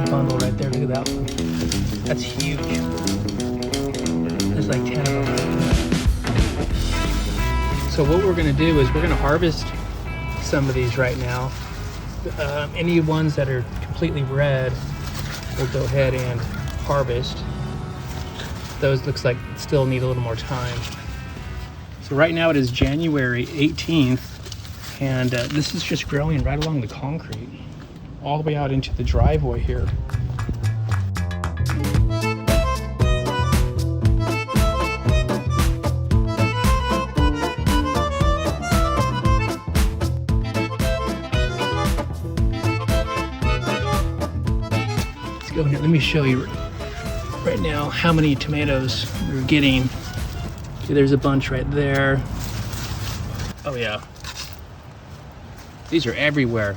bundle right there. Look at that one. That's huge. There's like 10 of them right there. So what we're gonna do is we're gonna harvest some of these right now. Any ones that are completely red, we'll go ahead and harvest. Those looks like still need a little more time. So right now it is January 18th, and this is just growing right along the concrete, all the way out into the driveway here. Let's go here. Let me show you right now how many tomatoes we're getting. See, there's a bunch right there. Oh yeah. These are everywhere.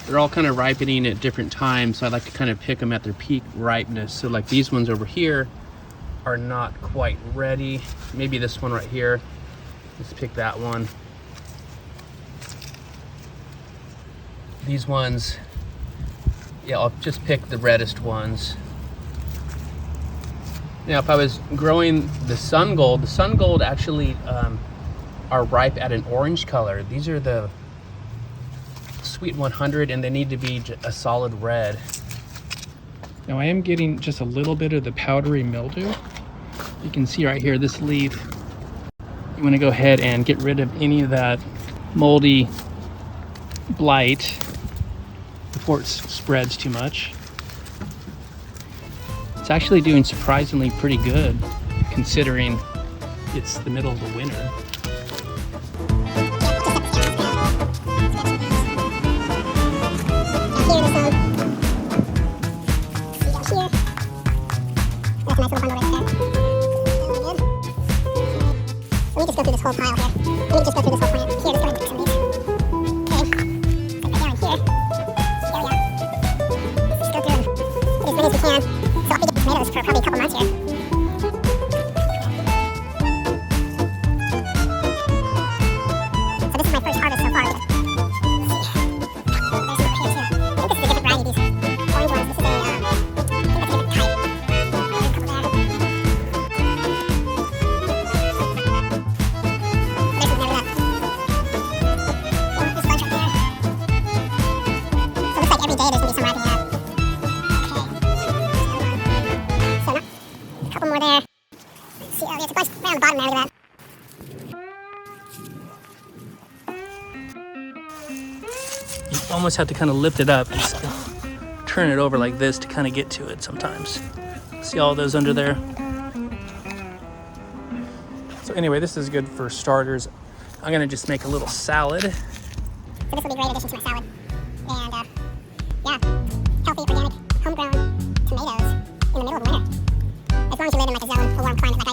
They're all kind of ripening at different times, so I like to kind of pick them at their peak ripeness. So like these ones over here are not quite ready. Maybe this one right here. Let's pick that one. These ones, yeah, I'll just pick the reddest ones. Now, if I was growing the sun gold actually are ripe at an orange color. These are the Sweet 100, and they need to be a solid red. Now, I am getting just a little bit of the powdery mildew. You can see right here, this leaf. You want to go ahead and get rid of any of that moldy blight before it spreads too much. It's actually doing surprisingly pretty good, considering it's the middle of the winter. Let me just go through this whole pile here. Let me just go through this whole plant. Here, just go ahead and pick some of these. Okay. Like right there and here. There we go. Let's just go through them. Get as many as we can. So I'll be getting tomatoes for probably a couple months here. So this is my first harvest so far. Let's see. There's some over here too. I think this is a different variety, these orange ones. This is a, I think that's a different type. There's a couple there. Every day there's gonna be some ripening up. Okay. So a couple more there. Let's see, oh, there's a bunch right on the bottom there, look at that. You almost have to kind of lift it up and turn it over like this to kind of get to it sometimes. See all those under there? So anyway, this is good for starters. I'm gonna just make a little salad. So this will be a great addition to my salad. And yeah, healthy, organic, homegrown tomatoes in the middle of the winter. As long as you live in like a zone, a warm climate